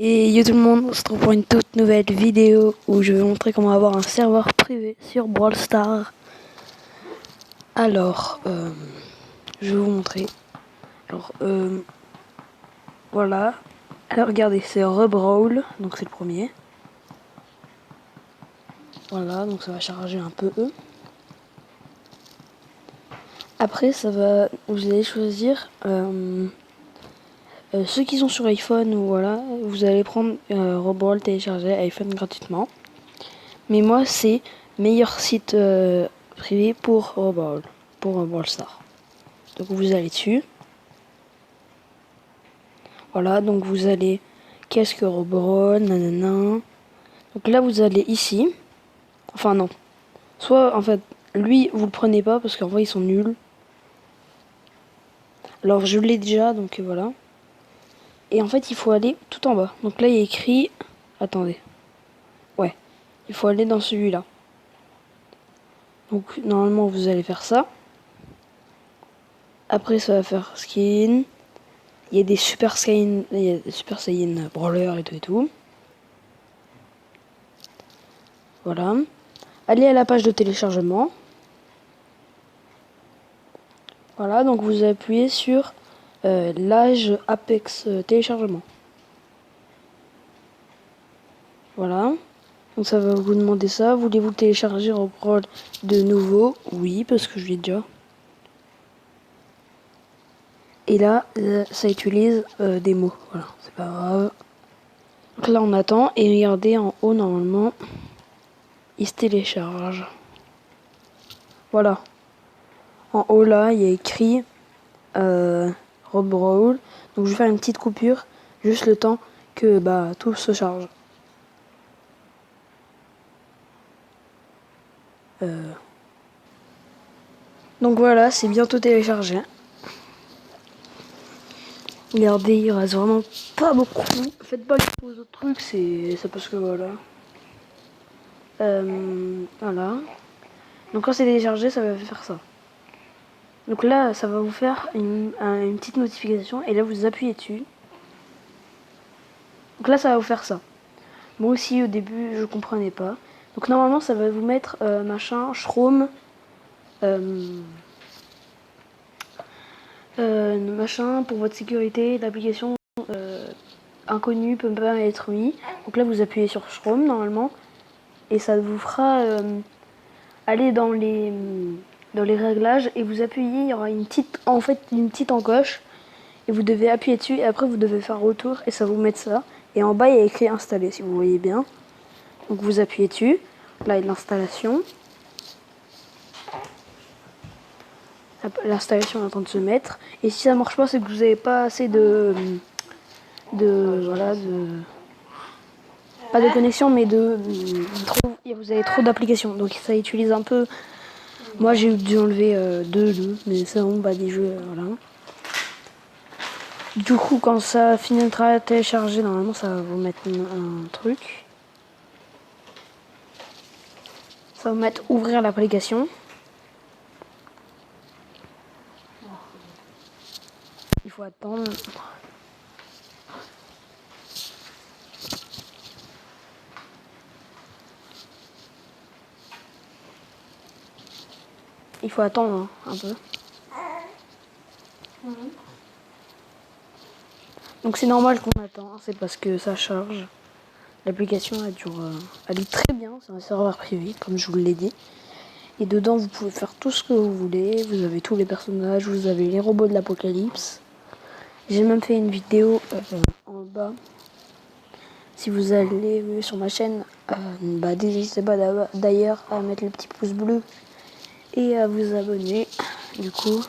Et yo tout le monde, on se retrouve pour une toute nouvelle vidéo où je vais montrer comment avoir un serveur privé sur Brawl Stars. Alors, je vais vous montrer. Alors, voilà. Alors regardez, c'est Rebrawl, donc c'est le premier. Voilà, donc ça va charger un peu. Après, vous allez choisir ceux qui sont sur iPhone ou voilà, vous allez prendre Rebrawl téléchargé iPhone gratuitement. Mais moi, c'est meilleur site privé pour Brawl, pour Brawl Stars. Donc vous allez dessus. Voilà, donc vous allez qu'est-ce que Brawl, nanana. Donc là, vous allez ici. Enfin non. Soit en fait, lui, vous le prenez pas parce qu'en vrai, ils sont nuls. Alors je l'ai déjà, donc voilà. Et en fait, il faut aller tout en bas. Donc là, il y a écrit. Attendez. Ouais. Il faut aller dans celui-là. Donc normalement, vous allez faire ça. Après, ça va faire skin. Il y a des super skin, il y a des super saiyan brawlers et tout et tout. Voilà. Allez à la page de téléchargement. Voilà, donc vous appuyez sur l'âge Apex téléchargement. Voilà. Donc ça va vous demander ça. Voulez-vous télécharger en Brawl de nouveau? Oui, parce que je l'ai déjà. Et là, ça utilise des mots. Voilà, c'est pas grave. Donc là, on attend. Et regardez en haut, normalement, il se télécharge. Voilà. En haut, là, il y a écrit Brawl. Donc je vais faire une petite coupure. Juste le temps que tout se charge. Donc voilà, c'est bientôt téléchargé. Regardez, il reste vraiment pas beaucoup. Faites pas les autres trucs, c'est parce que voilà. Voilà. Donc quand c'est téléchargé, ça va faire ça. Donc là, ça va vous faire une petite notification et là vous appuyez dessus. Donc là, ça va vous faire ça. Moi aussi, au début, je comprenais pas. Donc normalement, ça va vous mettre machin, Chrome, machin pour votre sécurité, l'application inconnue peut pas être mis. Donc là, vous appuyez sur Chrome normalement et ça vous fera aller dans les réglages et vous appuyez, il y aura une petite encoche et vous devez appuyer dessus et après vous devez faire retour et ça vous met ça. Et en bas, il y a écrit installer si vous voyez bien. Donc vous appuyez dessus. Là, il y a l'installation. L'installation est en train de se mettre. Et si ça marche pas, c'est que vous n'avez pas assez pas de connexion, mais vous avez trop d'applications. Donc ça utilise un peu. Moi, j'ai dû enlever deux jeux, mais c'est vraiment pas des jeux, voilà. Du coup, quand ça finira de télécharger, normalement, ça va vous mettre un truc. Ça va vous mettre ouvrir l'application. Il faut attendre. Il faut attendre un peu. Donc c'est normal qu'on attend, c'est parce que ça charge. L'application elle est très bien, c'est un serveur privé comme je vous l'ai dit. Et dedans vous pouvez faire tout ce que vous voulez, vous avez tous les personnages, vous avez les robots de l'apocalypse. J'ai même fait une vidéo en bas. Si vous allez sur ma chaîne, n'hésitez pas d'ailleurs à mettre le petit pouce bleu et à vous abonner. Du coup,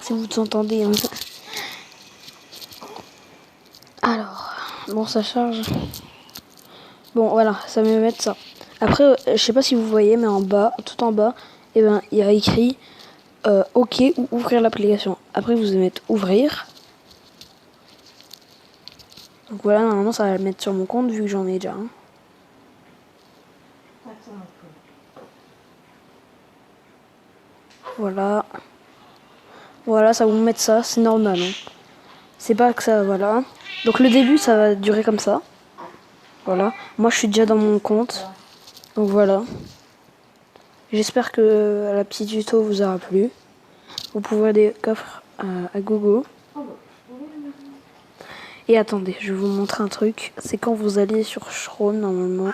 si vous entendez alors, bon ça charge. Bon voilà, ça me met ça. Après, je sais pas si vous voyez, mais en bas, tout en bas, il y a écrit OK ou ouvrir l'application. Après, vous allez mettre ouvrir. Donc voilà, normalement, ça va le mettre sur mon compte vu que j'en ai déjà un. Voilà. Voilà, ça vous met ça, c'est normal. Hein. C'est pas que ça, voilà. Donc le début, ça va durer comme ça. Voilà. Moi, je suis déjà dans mon compte. Donc voilà. J'espère que la petite tuto vous aura plu. Vous pouvez des coffres à gogo. Et attendez, je vais vous montrer un truc. C'est quand vous allez sur Chrome, normalement.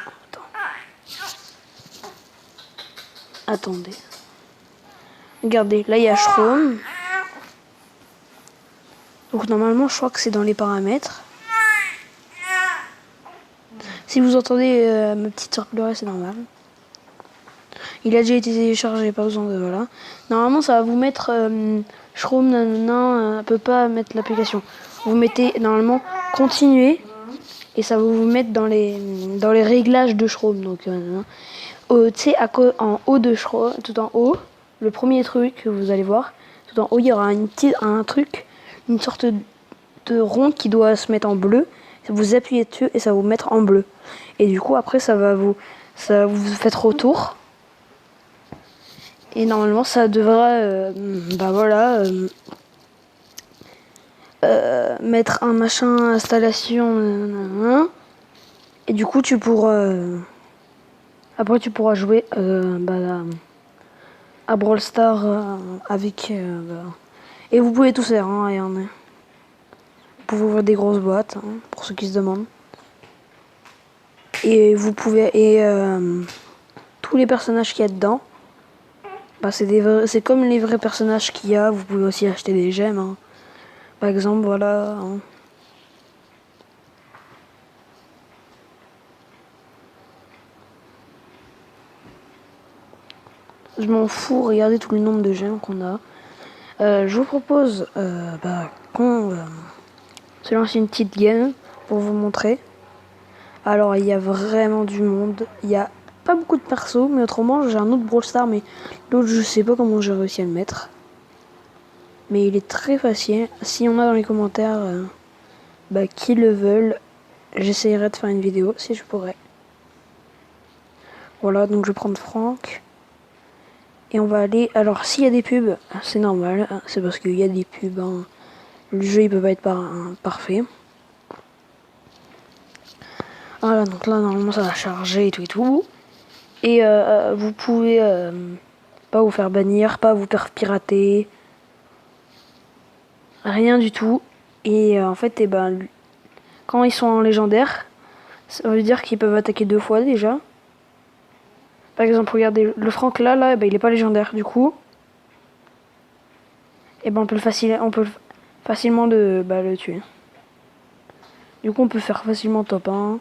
Attendez. Regardez, là il y a Chrome. Donc normalement, je crois que c'est dans les paramètres. Si vous entendez ma petite soeur pleurer, c'est normal. Il a déjà été téléchargé, pas besoin de... Voilà. Normalement, ça va vous mettre... Chrome, nanana, peut pas mettre l'application. Vous mettez, normalement, continuer. Et ça va vous mettre dans les réglages de Chrome. Donc, tu sais, en haut de Chrome, tout en haut, le premier truc que vous allez voir, tout en haut, il y aura un truc, une sorte de rond qui doit se mettre en bleu. Vous appuyez dessus et ça va vous mettre en bleu. Et du coup, après, ça va vous faites retour. Et normalement, ça devrait, mettre un machin installation. Et du coup, tu pourras... après, tu pourras jouer à Brawl Stars avec... Et vous pouvez tout faire, hein, vous pouvez ouvrir des grosses boîtes, hein, pour ceux qui se demandent. Et vous pouvez... Et tous les personnages qu'il y a dedans, c'est comme les vrais personnages qu'il y a. Vous pouvez aussi acheter des gemmes. Hein. Par exemple, voilà. Hein. Je m'en fous, regardez tout le nombre de gemmes qu'on a. Je vous propose qu'on se lance une petite game pour vous montrer. Alors, il y a vraiment du monde. Il y a pas beaucoup de persos, mais autrement, j'ai un autre Brawl Stars, mais l'autre, je sais pas comment j'ai réussi à le mettre. Mais il est très facile. Si on a dans les commentaires qui le veulent, j'essayerai de faire une vidéo si je pourrais. Voilà, donc je vais prendre Franck. Et on va aller... Alors, s'il y a des pubs, c'est normal. Hein, c'est parce qu'il y a des pubs. Hein. Le jeu, il peut pas être parfait. Voilà, donc là, normalement, ça va charger et tout et tout. Et vous pouvez pas vous faire bannir, pas vous faire pirater. Rien du tout. Et en fait, quand ils sont en légendaire, ça veut dire qu'ils peuvent attaquer 2 fois déjà. Par exemple, regardez, le Franck là, il est pas légendaire. Du coup, on peut facilement le tuer. Du coup, on peut faire facilement top 1.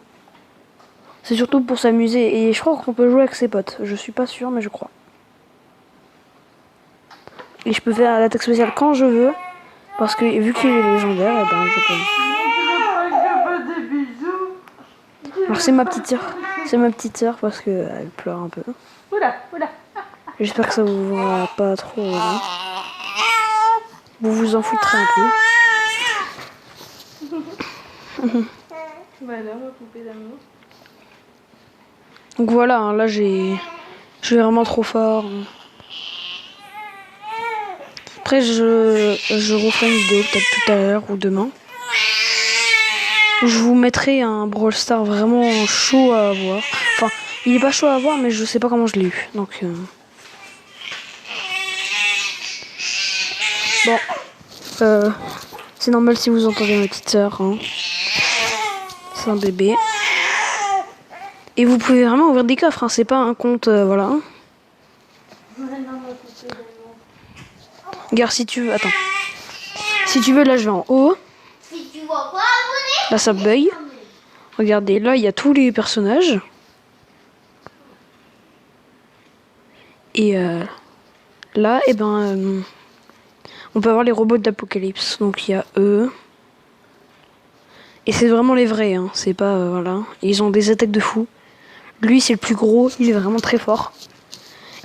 C'est surtout pour s'amuser. Et je crois qu'on peut jouer avec ses potes. Je suis pas sûr, mais je crois. Et je peux faire l'attaque spéciale quand je veux. Parce que vu qu'il est légendaire, je peux. Alors c'est ma petite sœur. C'est ma petite sœur parce qu'elle pleure un peu. J'espère que ça vous va pas trop. Hein. Vous vous en foutrez un peu. Donc voilà, hein, là je suis vraiment trop fort. Après je referai une vidéo peut-être tout à l'heure ou demain. Je vous mettrai un Brawl Stars vraiment chaud à avoir. Enfin, il est pas chaud à avoir, mais je sais pas comment je l'ai eu. Donc bon, c'est normal si vous entendez ma petite sœur. Hein. C'est un bébé. Et vous pouvez vraiment ouvrir des coffres. Hein. C'est pas un compte, voilà. Regarde si tu veux. Attends. Si tu veux, là je vais en haut. Là ça bug. Regardez, là il y a tous les personnages. Et là, on peut avoir les robots d'Apocalypse. Donc il y a eux. Et c'est vraiment les vrais, hein. C'est pas... voilà. Et ils ont des attaques de fou. Lui c'est le plus gros, il est vraiment très fort.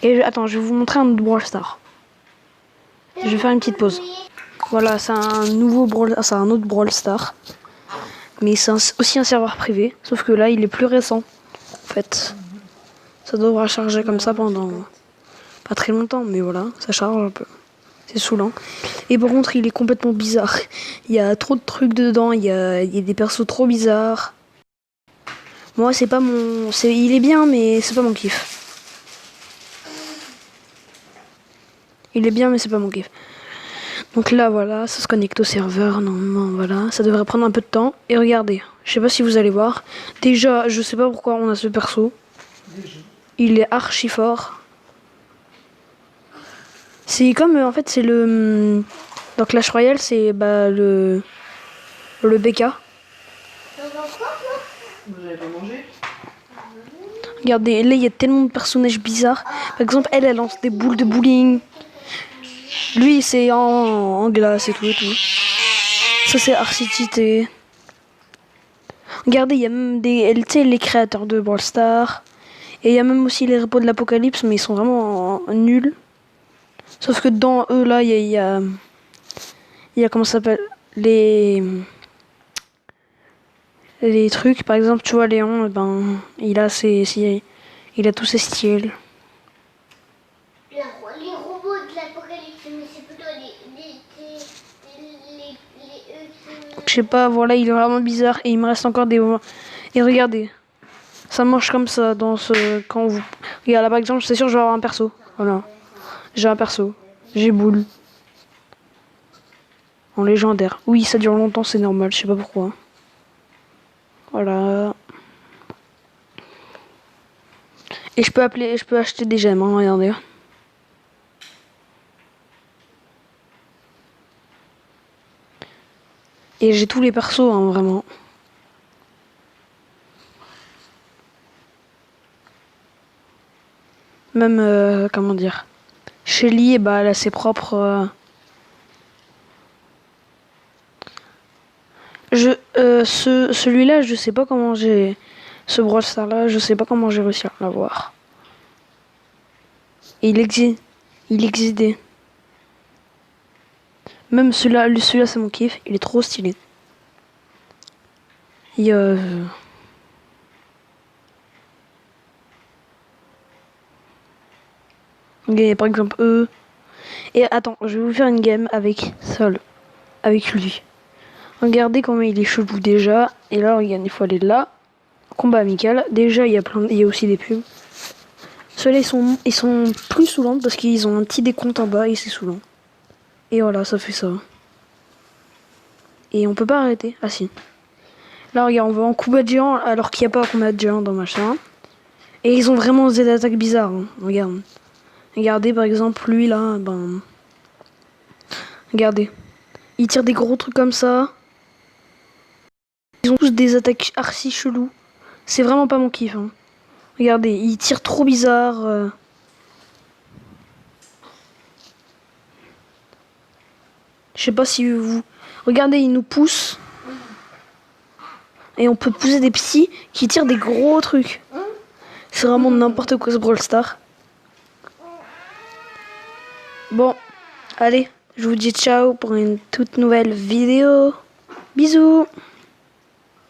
Et attends, je vais vous montrer un autre Brawl Stars. Je vais faire une petite pause. Voilà, c'est un autre Brawl Stars. Mais c'est aussi un serveur privé. Sauf que là, il est plus récent. En fait, ça devra charger comme ça pendant pas très longtemps. Mais voilà, ça charge un peu. C'est saoulant. Et par contre, il est complètement bizarre. Il y a trop de trucs dedans, il y a des persos trop bizarres. Moi, c'est pas mon... Il est bien, mais c'est pas mon kiff. Il est bien, mais c'est pas mon kiff. Donc là, voilà, ça se connecte au serveur. Normalement, voilà. Ça devrait prendre un peu de temps. Et regardez, je sais pas si vous allez voir. Déjà, je sais pas pourquoi on a ce perso. Il est archi fort. C'est comme, en fait, c'est le... Dans Clash Royale, c'est le BK. Vous avez pas mangé? Regardez, là, il y a tellement de personnages bizarres. Par exemple, elle lance des boules de bowling. Lui, c'est en glace et tout et tout. Ça, c'est archi cheaté. Regardez, il y a même les créateurs de Brawl Stars. Et il y a même aussi les repos de l'Apocalypse, mais ils sont vraiment nuls. Sauf que dans eux, là, il y a comment ça s'appelle, les trucs. Par exemple, tu vois, Léon, il a tous ses styles. Les robots de l'Apocalypse, mais c'est plutôt Je sais pas, voilà, il est vraiment bizarre. Et il me reste encore des... Et regardez, ça marche comme ça dans ce... Quand vous... Regarde, là, par exemple, c'est sûr, je vais avoir un perso. Voilà. J'ai un perso. J'ai boule. En légendaire. Oui, ça dure longtemps, c'est normal, je sais pas pourquoi. Voilà. Et je peux acheter des gemmes, hein, regardez. Et j'ai tous les persos, hein, vraiment. Même, comment dire. Shelly, elle a ses propres... Celui-là, je sais pas comment j'ai... Ce Brawl Star là, je sais pas comment j'ai réussi à l'avoir. Et il existe. Il existait. Même celui-là c'est mon kiff, il est trop stylé. Il y a... par exemple eux. Et attends, je vais vous faire une game avec Sol. Avec lui. Regardez comment il est chelou déjà. Et là, regarde, il faut aller là. Combat amical. Déjà, il y a aussi des pubs. Ceux-là, ils sont plus saoulants parce qu'ils ont un petit décompte en bas et c'est saoulant. Et voilà, ça fait ça. Et on peut pas arrêter. Ah si. Là, regarde, on va en combat de géant alors qu'il n'y a pas de combat de géant dans machin. Et ils ont vraiment des attaques bizarres. Hein. Regarde. Regardez, par exemple, lui là, regardez. Il tire des gros trucs comme ça. Ils ont tous des attaques archi chelous. C'est vraiment pas mon kiff. Hein. Regardez, il tire trop bizarre. Je sais pas si vous... Regardez, il nous pousse. Et on peut pousser des petits qui tirent des gros trucs. C'est vraiment n'importe quoi ce Brawl Star. Bon, allez, je vous dis ciao pour une toute nouvelle vidéo. Bisous.